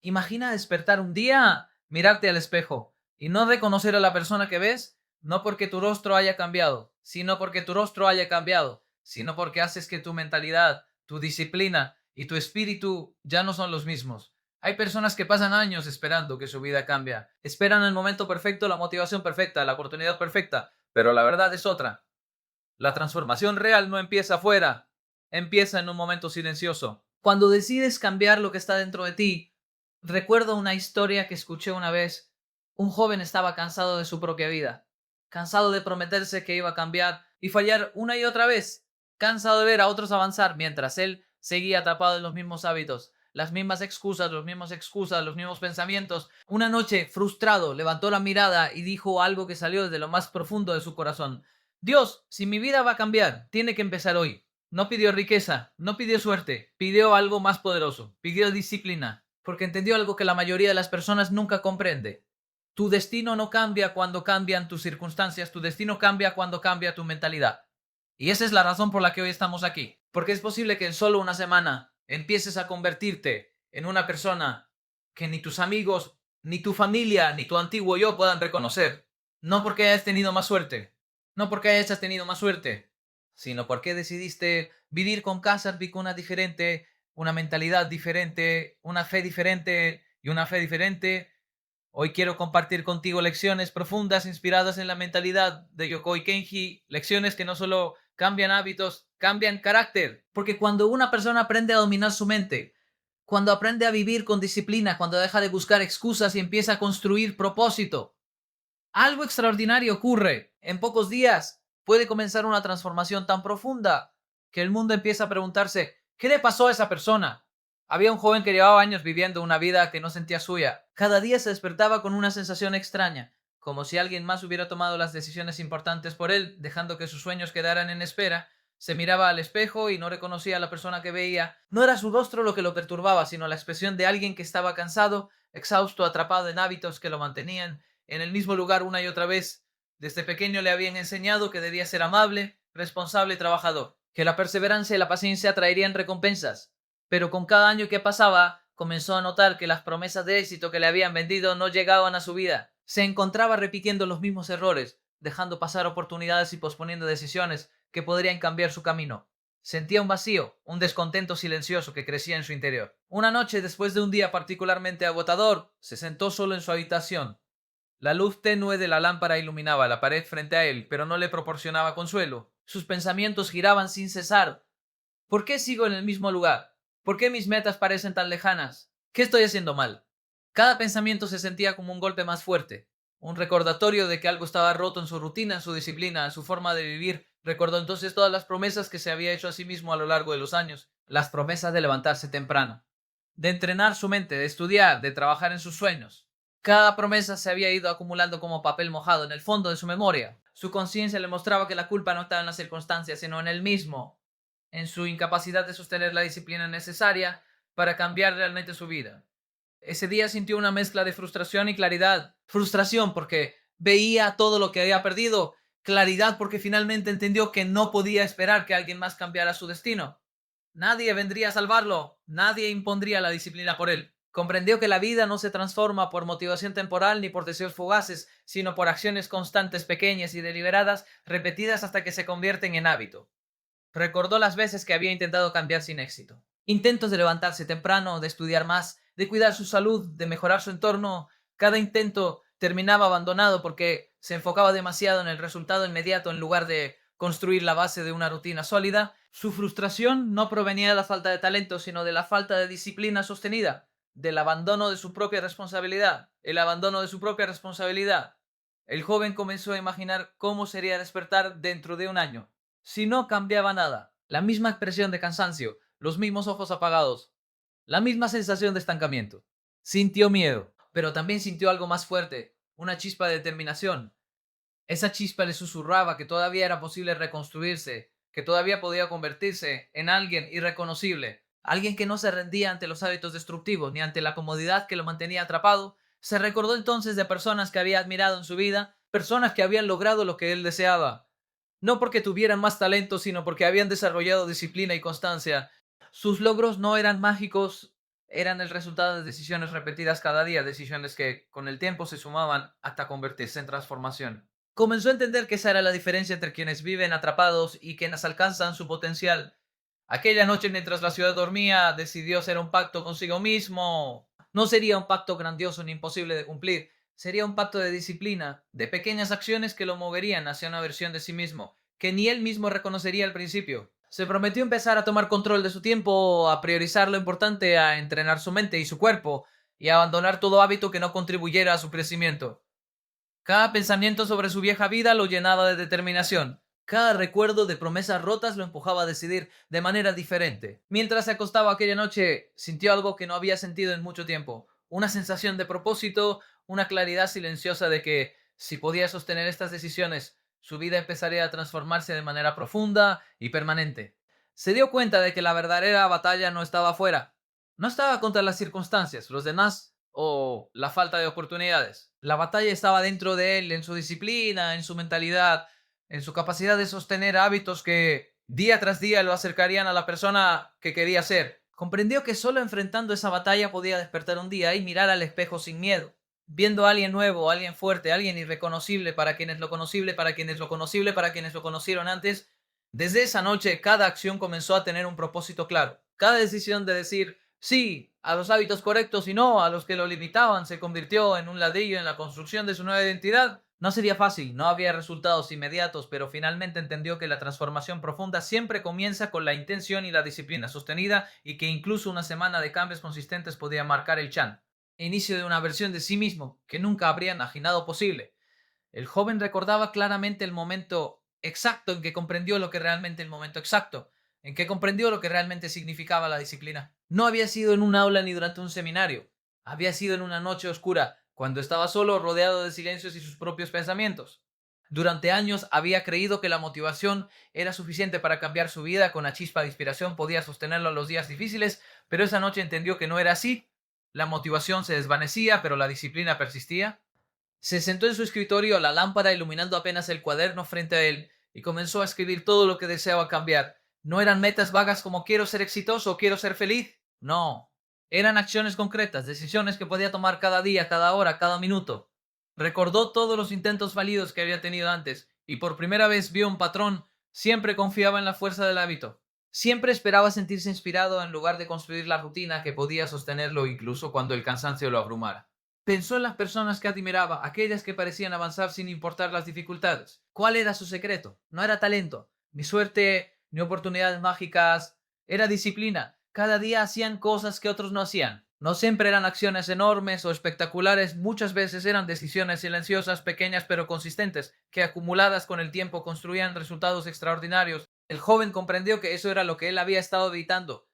Imagina despertar un día, mirarte al espejo y no reconocer a la persona que ves, no porque tu rostro haya cambiado, sino porque tu rostro haya cambiado, sino porque haces que tu mentalidad, tu disciplina y tu espíritu ya no son los mismos. Hay personas que pasan años esperando que su vida cambie. Esperan el momento perfecto, la motivación perfecta, la oportunidad perfecta, pero la verdad es otra. La transformación real no empieza afuera, empieza en un momento silencioso. Cuando decides cambiar lo que está dentro de ti, recuerdo una historia que escuché una vez. Un joven estaba cansado de su propia vida, cansado de prometerse que iba a cambiar y fallar una y otra vez, cansado de ver a otros avanzar mientras él seguía atrapado en los mismos hábitos, las mismas excusas, los mismos pensamientos. Una noche, frustrado, levantó la mirada y dijo algo que salió desde lo más profundo de su corazón. Dios, si mi vida va a cambiar, tiene que empezar hoy. No pidió riqueza, no pidió suerte, pidió algo más poderoso, pidió disciplina, porque entendió algo que la mayoría de las personas nunca comprende. Tu destino no cambia cuando cambian tus circunstancias, tu destino cambia cuando cambia tu mentalidad. Y esa es la razón por la que hoy estamos aquí, porque es posible que en solo una semana empieces a convertirte en una persona que ni tus amigos, ni tu familia, ni tu antiguo yo puedan reconocer. No porque hayas tenido más suerte, no porque hayas tenido más suerte, sino porque decidiste vivir con casas vicunas diferente, una mentalidad diferente, una fe diferente y una fe diferente. Hoy quiero compartir contigo lecciones profundas inspiradas en la mentalidad de Yokoi Kenji, lecciones que no solo cambian hábitos, cambian carácter, porque cuando una persona aprende a dominar su mente, cuando aprende a vivir con disciplina, cuando deja de buscar excusas y empieza a construir propósito, algo extraordinario ocurre. En pocos días puede comenzar una transformación tan profunda que el mundo empieza a preguntarse, ¿qué le pasó a esa persona? Había un joven que llevaba años viviendo una vida que no sentía suya. Cada día se despertaba con una sensación extraña, como si alguien más hubiera tomado las decisiones importantes por él, dejando que sus sueños quedaran en espera. Se miraba al espejo y no reconocía a la persona que veía. No era su rostro lo que lo perturbaba, sino la expresión de alguien que estaba cansado, exhausto, atrapado en hábitos que lo mantenían en el mismo lugar una y otra vez. Desde pequeño le habían enseñado que debía ser amable, responsable y trabajador, que la perseverancia y la paciencia traerían recompensas. Pero con cada año que pasaba, comenzó a notar que las promesas de éxito que le habían vendido no llegaban a su vida. Se encontraba repitiendo los mismos errores, dejando pasar oportunidades y posponiendo decisiones que podrían cambiar su camino. Sentía un vacío, un descontento silencioso que crecía en su interior. Una noche, después de un día particularmente agotador, se sentó solo en su habitación. La luz tenue de la lámpara iluminaba la pared frente a él, pero no le proporcionaba consuelo. Sus pensamientos giraban sin cesar. ¿Por qué sigo en el mismo lugar? ¿Por qué mis metas parecen tan lejanas? ¿Qué estoy haciendo mal? Cada pensamiento se sentía como un golpe más fuerte, un recordatorio de que algo estaba roto en su rutina, en su disciplina, en su forma de vivir. Recordó entonces todas las promesas que se había hecho a sí mismo a lo largo de los años, las promesas de levantarse temprano, de entrenar su mente, de estudiar, de trabajar en sus sueños. Cada promesa se había ido acumulando como papel mojado en el fondo de su memoria. Su conciencia le mostraba que la culpa no estaba en las circunstancias, sino en él mismo, en su incapacidad de sostener la disciplina necesaria para cambiar realmente su vida. Ese día sintió una mezcla de frustración y claridad. Frustración porque veía todo lo que había perdido. Claridad porque finalmente entendió que no podía esperar que alguien más cambiara su destino. Nadie vendría a salvarlo, nadie impondría la disciplina por él. Comprendió que la vida no se transforma por motivación temporal ni por deseos fugaces, sino por acciones constantes, pequeñas y deliberadas, repetidas hasta que se convierten en hábito. Recordó las veces que había intentado cambiar sin éxito. Intentos de levantarse temprano, de estudiar más, de cuidar su salud, de mejorar su entorno. Cada intento terminaba abandonado porque se enfocaba demasiado en el resultado inmediato en lugar de construir la base de una rutina sólida. Su frustración no provenía de la falta de talento, sino de la falta de disciplina sostenida, del abandono de su propia responsabilidad, el abandono de su propia responsabilidad. El joven comenzó a imaginar cómo sería despertar dentro de un año si no cambiaba nada. La misma expresión de cansancio, los mismos ojos apagados, la misma sensación de estancamiento. Sintió miedo, pero también sintió algo más fuerte, una chispa de determinación. Esa chispa le susurraba que todavía era posible reconstruirse, que todavía podía convertirse en alguien irreconocible, alguien que no se rendía ante los hábitos destructivos ni ante la comodidad que lo mantenía atrapado. Se recordó entonces de personas que había admirado en su vida, personas que habían logrado lo que él deseaba, no porque tuvieran más talento, sino porque habían desarrollado disciplina y constancia. Sus logros no eran mágicos, eran el resultado de decisiones repetidas cada día, decisiones que con el tiempo se sumaban hasta convertirse en transformación. Comenzó a entender que esa era la diferencia entre quienes viven atrapados y quienes alcanzan su potencial. Aquella noche, mientras la ciudad dormía, decidió hacer un pacto consigo mismo. No sería un pacto grandioso ni imposible de cumplir, sería un pacto de disciplina, de pequeñas acciones que lo moverían hacia una versión de sí mismo, que ni él mismo reconocería al principio. Se prometió empezar a tomar control de su tiempo, a priorizar lo importante, a entrenar su mente y su cuerpo, y a abandonar todo hábito que no contribuyera a su crecimiento. Cada pensamiento sobre su vieja vida lo llenaba de determinación. Cada recuerdo de promesas rotas lo empujaba a decidir de manera diferente. Mientras se acostaba aquella noche, sintió algo que no había sentido en mucho tiempo. Una sensación de propósito, una claridad silenciosa de que, si podía sostener estas decisiones, su vida empezaría a transformarse de manera profunda y permanente. Se dio cuenta de que la verdadera batalla no estaba afuera. No estaba contra las circunstancias, los demás o la falta de oportunidades. La batalla estaba dentro de él, en su disciplina, en su mentalidad, en su capacidad de sostener hábitos que día tras día lo acercarían a la persona que quería ser. Comprendió que solo enfrentando esa batalla podía despertar un día y mirar al espejo sin miedo, viendo a alguien nuevo, a alguien fuerte, a alguien irreconocible para quienes lo conocible, para quienes lo conocible, para quienes lo conocieron antes. Desde esa noche, cada acción comenzó a tener un propósito claro. Cada decisión de decir sí a los hábitos correctos y no a los que lo limitaban se convirtió en un ladrillo en la construcción de su nueva identidad. No sería fácil, no había resultados inmediatos, pero finalmente entendió que la transformación profunda siempre comienza con la intención y la disciplina sostenida y que incluso una semana de cambios consistentes podía marcar el inicio de una versión de sí mismo que nunca habría imaginado posible. El joven recordaba claramente el momento exacto en que comprendió lo que realmente el momento exacto, en que comprendió lo que realmente significaba la disciplina. No había sido en un aula ni durante un seminario, había sido en una noche oscura, cuando estaba solo, rodeado de silencios y sus propios pensamientos. Durante años había creído que la motivación era suficiente para cambiar su vida, con la chispa de inspiración podía sostenerlo en los días difíciles, pero esa noche entendió que no era así. La motivación se desvanecía, pero la disciplina persistía. Se sentó en su escritorio, la lámpara iluminando apenas el cuaderno frente a él, y comenzó a escribir todo lo que deseaba cambiar. No eran metas vagas como quiero ser exitoso o quiero ser feliz. No. Eran acciones concretas, decisiones que podía tomar cada día, cada hora, cada minuto. Recordó todos los intentos fallidos que había tenido antes, y por primera vez vio un patrón. Siempre confiaba en la fuerza del hábito. Siempre esperaba sentirse inspirado en lugar de construir la rutina que podía sostenerlo incluso cuando el cansancio lo abrumara. Pensó en las personas que admiraba, aquellas que parecían avanzar sin importar las dificultades. ¿Cuál era su secreto? No era talento, ni suerte, ni oportunidades mágicas. Era disciplina. Cada día hacían cosas que otros no hacían. No siempre eran acciones enormes o espectaculares, muchas veces eran decisiones silenciosas, pequeñas pero consistentes, que acumuladas con el tiempo construían resultados extraordinarios. El joven comprendió que eso era lo que él había estado evitando.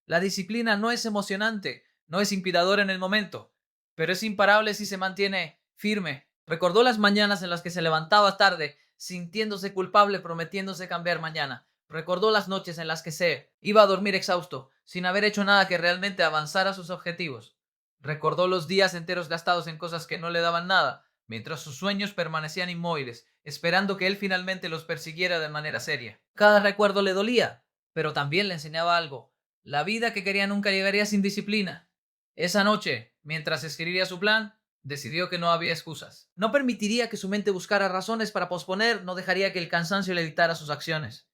La disciplina no es emocionante, no es inspiradora en el momento, pero es imparable si se mantiene firme. Recordó las mañanas en las que se levantaba tarde, sintiéndose culpable, prometiéndose cambiar mañana. Recordó las noches en las que se iba a dormir exhausto, sin haber hecho nada que realmente avanzara sus objetivos. Recordó los días enteros gastados en cosas que no le daban nada, mientras sus sueños permanecían inmóviles, esperando que él finalmente los persiguiera de manera seria. Cada recuerdo le dolía, pero también le enseñaba algo. La vida que quería nunca llegaría sin disciplina. Esa noche, mientras escribía su plan, decidió que no había excusas. No permitiría que su mente buscara razones para posponer, no dejaría que el cansancio le dictara sus acciones.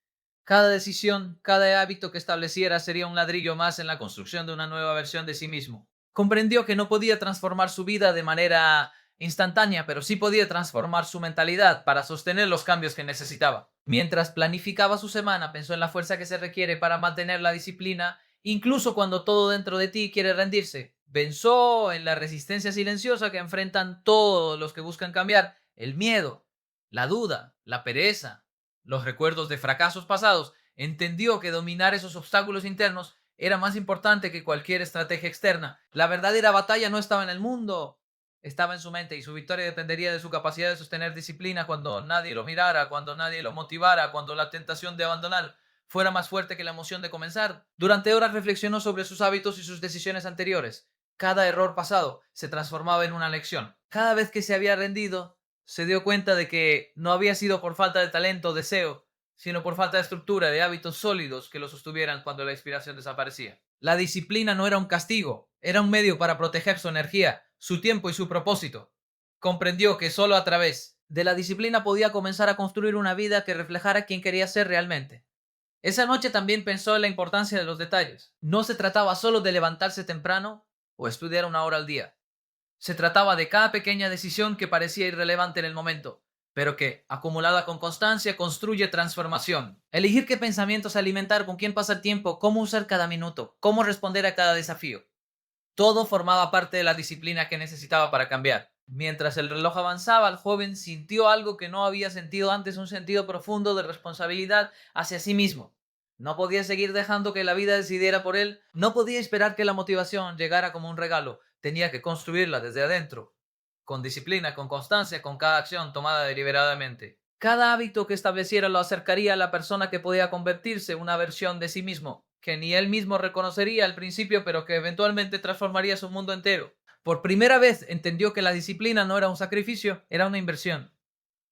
Cada decisión, cada hábito que estableciera sería un ladrillo más en la construcción de una nueva versión de sí mismo. Comprendió que no podía transformar su vida de manera instantánea, pero sí podía transformar su mentalidad para sostener los cambios que necesitaba. Mientras planificaba su semana, pensó en la fuerza que se requiere para mantener la disciplina, incluso cuando todo dentro de ti quiere rendirse. Pensó en la resistencia silenciosa que enfrentan todos los que buscan cambiar, el miedo, la duda, la pereza, los recuerdos de fracasos pasados. Entendió que dominar esos obstáculos internos era más importante que cualquier estrategia externa. La verdadera batalla no estaba en el mundo, estaba en su mente, y su victoria dependería de su capacidad de sostener disciplina cuando nadie lo mirara, cuando nadie lo motivara, cuando la tentación de abandonar fuera más fuerte que la emoción de comenzar. Durante horas reflexionó sobre sus hábitos y sus decisiones anteriores. Cada error pasado se transformaba en una lección. Cada vez que se había rendido, se dio cuenta de que no había sido por falta de talento o deseo, sino por falta de estructura, de hábitos sólidos que lo sostuvieran cuando la inspiración desaparecía. La disciplina no era un castigo, Era un medio para proteger su energía, su tiempo y su propósito. Comprendió que solo a través de la disciplina podía comenzar a construir una vida que reflejara quién quería ser realmente. Esa noche también pensó en la importancia de los detalles. No se trataba solo de levantarse temprano o estudiar una hora al día. Se trataba de cada pequeña decisión que parecía irrelevante en el momento, pero que, acumulada con constancia, construye transformación. Elegir qué pensamientos alimentar, con quién pasar tiempo, cómo usar cada minuto, cómo responder a cada desafío. Todo formaba parte de la disciplina que necesitaba para cambiar. Mientras el reloj avanzaba, el joven sintió algo que no había sentido antes, un sentido profundo de responsabilidad hacia sí mismo. No podía seguir dejando que la vida decidiera por él, no podía esperar que la motivación llegara como un regalo, tenía que construirla desde adentro, con disciplina, con constancia, con cada acción tomada deliberadamente. Cada hábito que estableciera lo acercaría a la persona que podía convertirse en una versión de sí mismo, que ni él mismo reconocería al principio, pero que eventualmente transformaría su mundo entero. Por primera vez entendió que la disciplina no era un sacrificio, era una inversión.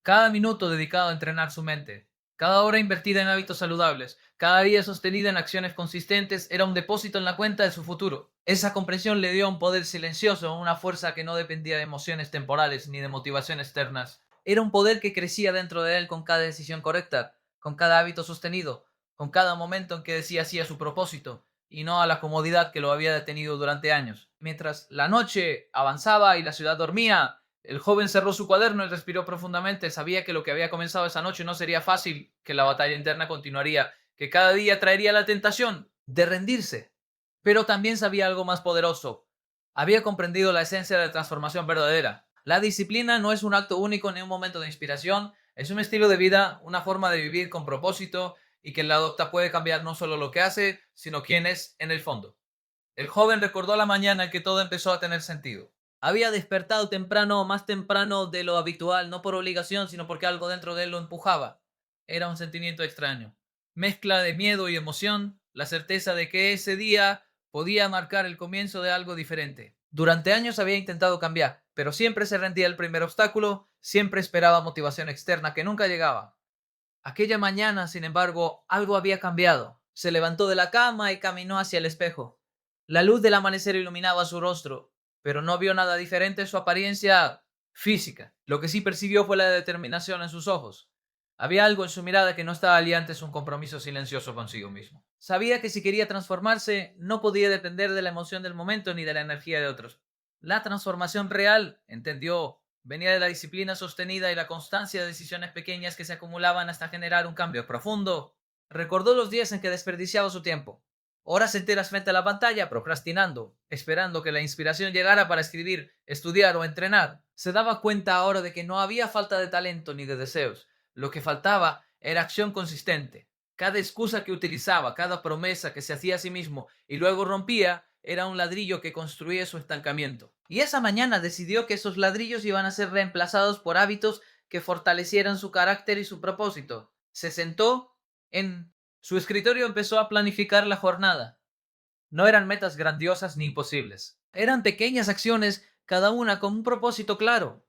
Cada minuto dedicado a entrenar su mente, cada hora invertida en hábitos saludables, cada día sostenida en acciones consistentes era un depósito en la cuenta de su futuro. Esa comprensión le dio un poder silencioso, una fuerza que no dependía de emociones temporales ni de motivaciones externas. Era un poder que crecía dentro de él con cada decisión correcta, con cada hábito sostenido, con cada momento en que decía sí a su propósito y no a la comodidad que lo había detenido durante años. Mientras la noche avanzaba y la ciudad dormía, el joven cerró su cuaderno y respiró profundamente. Sabía que lo que había comenzado esa noche no sería fácil, que la batalla interna continuaría, que cada día traería la tentación de rendirse. Pero también sabía algo más poderoso. Había comprendido la esencia de la transformación verdadera. La disciplina no es un acto único ni un momento de inspiración, es un estilo de vida, una forma de vivir con propósito y que la adopta puede cambiar no solo lo que hace, sino quién es en el fondo. El joven recordó la mañana en que todo empezó a tener sentido. Había despertado temprano, más temprano de lo habitual, no por obligación, sino porque algo dentro de él lo empujaba. Era un sentimiento extraño. Mezcla de miedo y emoción, la certeza de que ese día podía marcar el comienzo de algo diferente. Durante años había intentado cambiar, pero siempre se rendía el primer obstáculo, siempre esperaba motivación externa que nunca llegaba. Aquella mañana, sin embargo, algo había cambiado. Se levantó de la cama y caminó hacia el espejo. La luz del amanecer iluminaba su rostro, pero no vio nada diferente en su apariencia física. Lo que sí percibió fue la determinación en sus ojos. Había algo en su mirada que no estaba allí antes, un compromiso silencioso consigo mismo. Sabía que si quería transformarse, no podía depender de la emoción del momento ni de la energía de otros. La transformación real, entendió, venía de la disciplina sostenida y la constancia de decisiones pequeñas que se acumulaban hasta generar un cambio profundo. Recordó los días en que desperdiciaba su tiempo, horas enteras frente a la pantalla, procrastinando, esperando que la inspiración llegara para escribir, estudiar o entrenar. Se daba cuenta ahora de que no había falta de talento ni de deseos. Lo que faltaba era acción consistente. Cada excusa que utilizaba, cada promesa que se hacía a sí mismo y luego rompía, era un ladrillo que construía su estancamiento. Y esa mañana decidió que esos ladrillos iban a ser reemplazados por hábitos que fortalecieran su carácter y su propósito. Se sentó en su escritorio y empezó a planificar la jornada. No eran metas grandiosas ni imposibles. Eran pequeñas acciones, cada una con un propósito claro.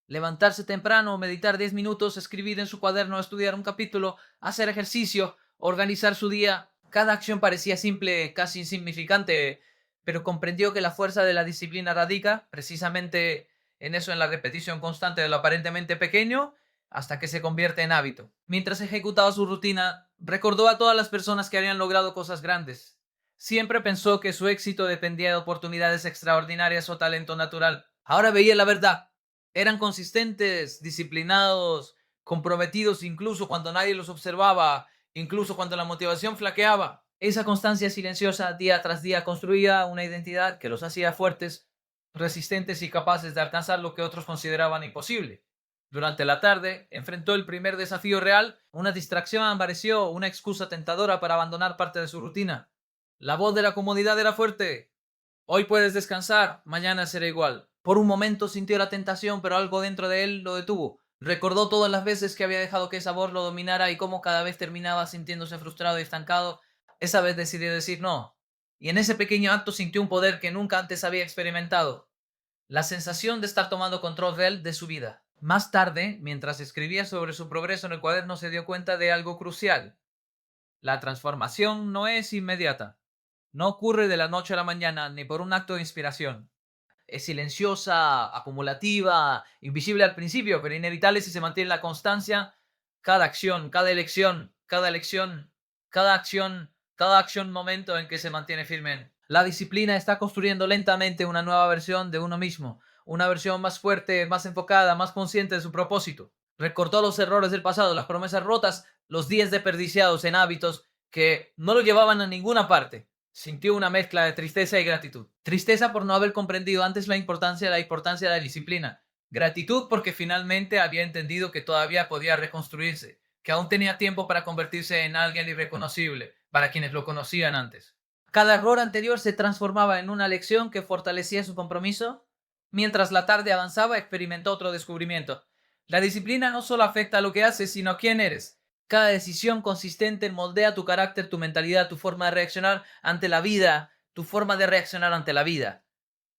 Levantarse temprano, meditar 10 minutos, escribir en su cuaderno, estudiar un capítulo, hacer ejercicio, organizar su día. Cada acción parecía simple, casi insignificante, pero comprendió que la fuerza de la disciplina radica precisamente en eso, en la repetición constante de lo aparentemente pequeño, hasta que se convierte en hábito. Mientras ejecutaba su rutina, recordó a todas las personas que habían logrado cosas grandes. Siempre pensó que su éxito dependía de oportunidades extraordinarias o talento natural. Ahora veía la verdad. Eran consistentes, disciplinados, comprometidos incluso cuando nadie los observaba, incluso cuando la motivación flaqueaba. Esa constancia silenciosa día tras día construía una identidad que los hacía fuertes, resistentes y capaces de alcanzar lo que otros consideraban imposible. Durante la tarde enfrentó el primer desafío real, una distracción apareció, una excusa tentadora para abandonar parte de su rutina. La voz de la comodidad era fuerte. Hoy puedes descansar, mañana será igual. Por un momento sintió la tentación, pero algo dentro de él lo detuvo. Recordó todas las veces que había dejado que esa voz lo dominara y cómo cada vez terminaba sintiéndose frustrado y estancado. Esa vez decidió decir no. Y en ese pequeño acto sintió un poder que nunca antes había experimentado. La sensación de estar tomando control real de su vida. Más tarde, mientras escribía sobre su progreso en el cuaderno, se dio cuenta de algo crucial. La transformación no es inmediata. No ocurre de la noche a la mañana ni por un acto de inspiración. Es silenciosa, acumulativa, invisible al principio, pero inevitable si se mantiene la constancia. Cada acción, cada elección, cada elección, cada acción, momento en que se mantiene firme. La disciplina está construyendo lentamente una nueva versión de uno mismo, una versión más fuerte, más enfocada, más consciente de su propósito. Recortó los errores del pasado, las promesas rotas, los días desperdiciados en hábitos que no lo llevaban a ninguna parte. Sintió una mezcla de tristeza y gratitud. Tristeza por no haber comprendido antes la importancia de la disciplina. Gratitud porque finalmente había entendido que todavía podía reconstruirse, que aún tenía tiempo para convertirse en alguien irreconocible para quienes lo conocían antes. Cada error anterior se transformaba en una lección que fortalecía su compromiso. Mientras la tarde avanzaba, experimentó otro descubrimiento. La disciplina no solo afecta a lo que haces, sino a quién eres. Cada decisión consistente moldea tu carácter, tu mentalidad, tu forma de reaccionar ante la vida, tu forma de reaccionar ante la vida.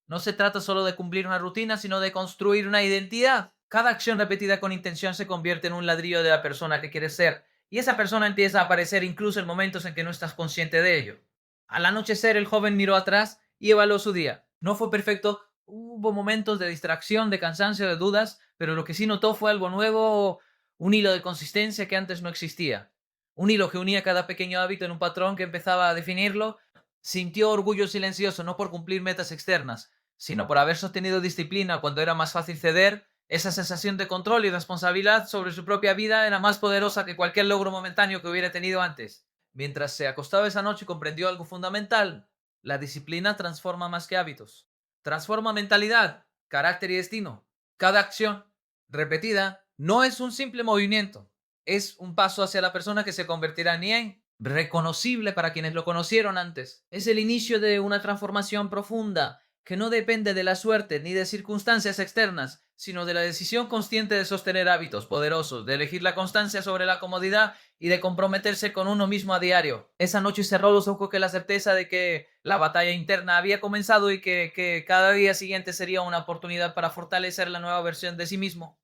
No se trata solo de cumplir una rutina, sino de construir una identidad. Cada acción repetida con intención se convierte en un ladrillo de la persona que quieres ser, y esa persona empieza a aparecer incluso en momentos en que no estás consciente de ello. Al anochecer, el joven miró atrás y evaluó su día. No fue perfecto, hubo momentos de distracción, de cansancio, de dudas, pero lo que sí notó fue algo nuevo, un hilo de consistencia que antes no existía. Un hilo que unía cada pequeño hábito en un patrón que empezaba a definirlo. Sintió orgullo silencioso, no por cumplir metas externas, sino por haber sostenido disciplina cuando era más fácil ceder. Esa sensación de control y responsabilidad sobre su propia vida era más poderosa que cualquier logro momentáneo que hubiera tenido antes. Mientras se acostaba esa noche comprendió algo fundamental. La disciplina transforma más que hábitos. Transforma mentalidad, carácter y destino. Cada acción repetida no es un simple movimiento, es un paso hacia la persona que se convertirá en reconocible para quienes lo conocieron antes. Es el inicio de una transformación profunda que no depende de la suerte ni de circunstancias externas, sino de la decisión consciente de sostener hábitos poderosos, de elegir la constancia sobre la comodidad y de comprometerse con uno mismo a diario. Esa noche cerró los ojos con la certeza de que la batalla interna había comenzado y que cada día siguiente sería una oportunidad para fortalecer la nueva versión de sí mismo.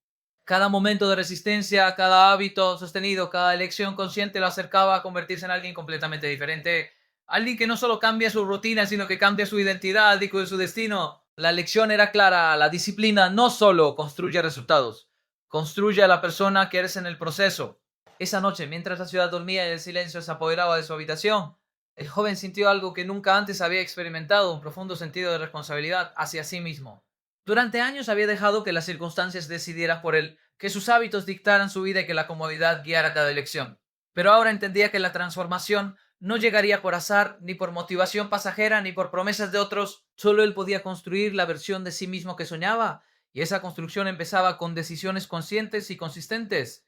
Cada momento de resistencia, cada hábito sostenido, cada elección consciente lo acercaba a convertirse en alguien completamente diferente. Alguien que no solo cambia su rutina, sino que cambia su identidad y su destino. La lección era clara, la disciplina no solo construye resultados, construye a la persona que eres en el proceso. Esa noche, mientras la ciudad dormía y el silencio se apoderaba de su habitación, el joven sintió algo que nunca antes había experimentado, un profundo sentido de responsabilidad hacia sí mismo. Durante años había dejado que las circunstancias decidieran por él, que sus hábitos dictaran su vida y que la comodidad guiara cada elección. Pero ahora entendía que la transformación no llegaría por azar, ni por motivación pasajera, ni por promesas de otros. Solo él podía construir la versión de sí mismo que soñaba, y esa construcción empezaba con decisiones conscientes y consistentes.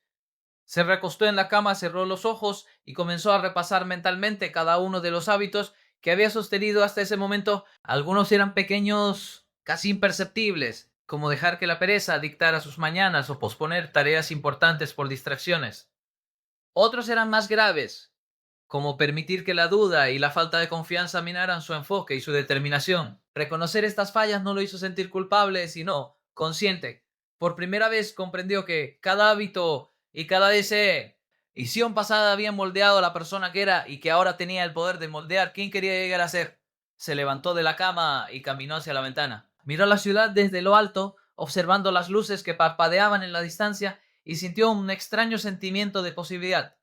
Se recostó en la cama, cerró los ojos y comenzó a repasar mentalmente cada uno de los hábitos que había sostenido hasta ese momento. Algunos eran pequeños, casi imperceptibles, como dejar que la pereza dictara sus mañanas o posponer tareas importantes por distracciones. Otros eran más graves, como permitir que la duda y la falta de confianza minaran su enfoque y su determinación. Reconocer estas fallas no lo hizo sentir culpable, sino consciente. Por primera vez comprendió que cada hábito y cada decisión pasada habían moldeado a la persona que era y que ahora tenía el poder de moldear quién quería llegar a ser. Se levantó de la cama y caminó hacia la ventana. Miró la ciudad desde lo alto, observando las luces que parpadeaban en la distancia, y sintió un extraño sentimiento de posibilidad.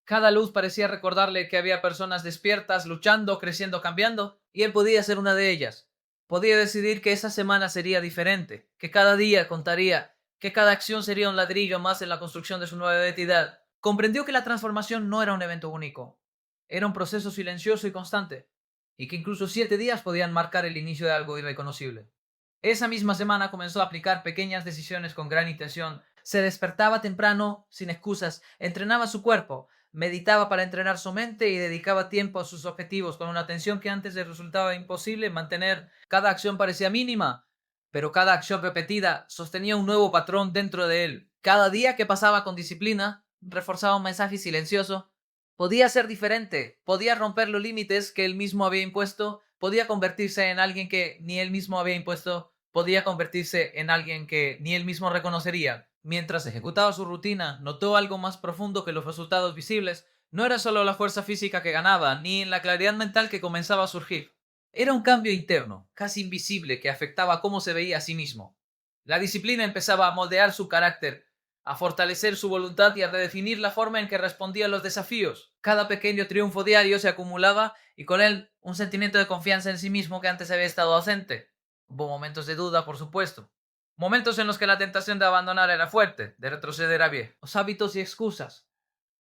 Cada luz parecía recordarle que había personas despiertas, luchando, creciendo, cambiando, y él podía ser una de ellas. Podía decidir que esa semana sería diferente, que cada día contaría, que cada acción sería un ladrillo más en la construcción de su nueva identidad. Comprendió que la transformación no era un evento único, era un proceso silencioso y constante, y que incluso 7 días podían marcar el inicio de algo irreconocible. Esa misma semana comenzó a aplicar pequeñas decisiones con gran intención. Se despertaba temprano, sin excusas, entrenaba su cuerpo, meditaba para entrenar su mente y dedicaba tiempo a sus objetivos con una atención que antes le resultaba imposible mantener. Cada acción parecía mínima, pero cada acción repetida sostenía un nuevo patrón dentro de él. Cada día que pasaba con disciplina reforzaba un mensaje silencioso. Podía ser diferente, podía romper los límites que él mismo había impuesto, podía convertirse en alguien que ni él mismo había impuesto, podía convertirse en alguien que ni él mismo reconocería. Mientras ejecutaba su rutina, notó algo más profundo que los resultados visibles. No era solo la fuerza física que ganaba, ni la claridad mental que comenzaba a surgir. Era un cambio interno, casi invisible, que afectaba cómo se veía a sí mismo. La disciplina empezaba a moldear su carácter, a fortalecer su voluntad y a redefinir la forma en que respondía a los desafíos. Cada pequeño triunfo diario se acumulaba y con él un sentimiento de confianza en sí mismo que antes había estado ausente. Hubo momentos de duda, por supuesto. Momentos en los que la tentación de abandonar era fuerte, de retroceder a viejos hábitos y excusas.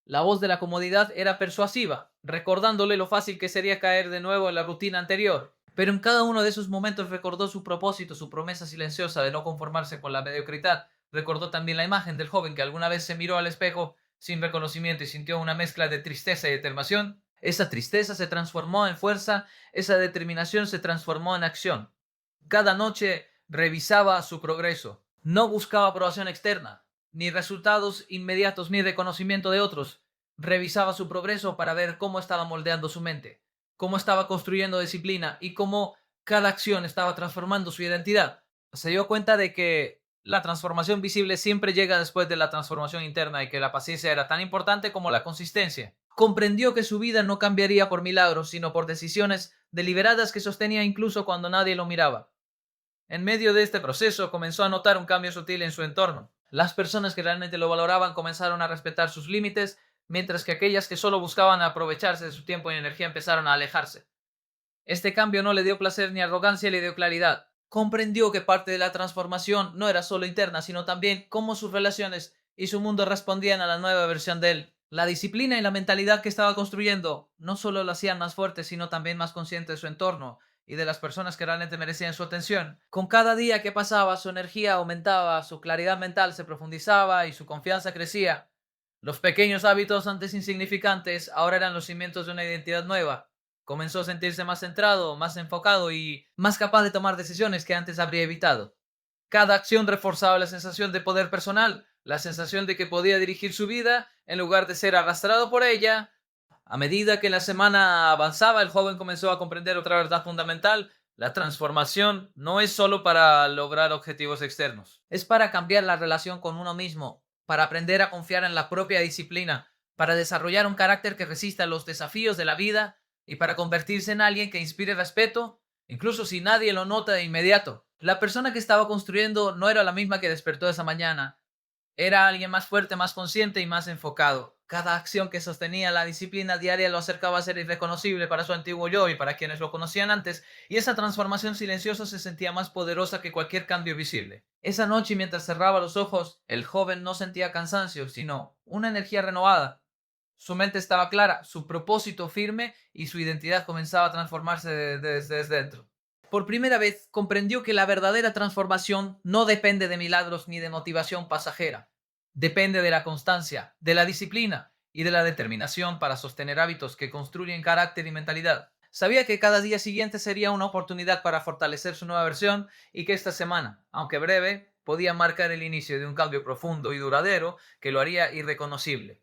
La voz de la comodidad era persuasiva, recordándole lo fácil que sería caer de nuevo en la rutina anterior. Pero en cada uno de esos momentos recordó su propósito, su promesa silenciosa de no conformarse con la mediocridad. Recordó también la imagen del joven que alguna vez se miró al espejo sin reconocimiento y sintió una mezcla de tristeza y determinación. Esa tristeza se transformó en fuerza, esa determinación se transformó en acción. Cada noche revisaba su progreso. No buscaba aprobación externa, ni resultados inmediatos, ni reconocimiento de otros. Revisaba su progreso para ver cómo estaba moldeando su mente, cómo estaba construyendo disciplina y cómo cada acción estaba transformando su identidad. Se dio cuenta de que la transformación visible siempre llega después de la transformación interna y que la paciencia era tan importante como la consistencia. Comprendió que su vida no cambiaría por milagros, sino por decisiones deliberadas que sostenía incluso cuando nadie lo miraba. En medio de este proceso comenzó a notar un cambio sutil en su entorno. Las personas que realmente lo valoraban comenzaron a respetar sus límites, mientras que aquellas que solo buscaban aprovecharse de su tiempo y energía empezaron a alejarse. Este cambio no le dio placer ni arrogancia, le dio claridad. Comprendió que parte de la transformación no era solo interna, sino también cómo sus relaciones y su mundo respondían a la nueva versión de él. La disciplina y la mentalidad que estaba construyendo no solo lo hacían más fuerte, sino también más consciente de su entorno y de las personas que realmente merecían su atención. Con cada día que pasaba, su energía aumentaba, su claridad mental se profundizaba y su confianza crecía. Los pequeños hábitos antes insignificantes ahora eran los cimientos de una identidad nueva. Comenzó a sentirse más centrado, más enfocado y más capaz de tomar decisiones que antes habría evitado. Cada acción reforzaba la sensación de poder personal, la sensación de que podía dirigir su vida en lugar de ser arrastrado por ella. A medida que la semana avanzaba, el joven comenzó a comprender otra verdad fundamental. La transformación no es solo para lograr objetivos externos, es para cambiar la relación con uno mismo, para aprender a confiar en la propia disciplina, para desarrollar un carácter que resista a los desafíos de la vida y para convertirse en alguien que inspire respeto, incluso si nadie lo nota de inmediato. La persona que estaba construyendo no era la misma que despertó esa mañana. Era alguien más fuerte, más consciente y más enfocado. Cada acción que sostenía la disciplina diaria lo acercaba a ser irreconocible para su antiguo yo y para quienes lo conocían antes, y esa transformación silenciosa se sentía más poderosa que cualquier cambio visible. Esa noche, mientras cerraba los ojos, el joven no sentía cansancio, sino una energía renovada. Su mente estaba clara, su propósito firme y su identidad comenzaba a transformarse desde dentro. Por primera vez comprendió que la verdadera transformación no depende de milagros ni de motivación pasajera. Depende de la constancia, de la disciplina y de la determinación para sostener hábitos que construyen carácter y mentalidad. Sabía que cada día siguiente sería una oportunidad para fortalecer su nueva versión y que esta semana, aunque breve, podía marcar el inicio de un cambio profundo y duradero que lo haría irreconocible.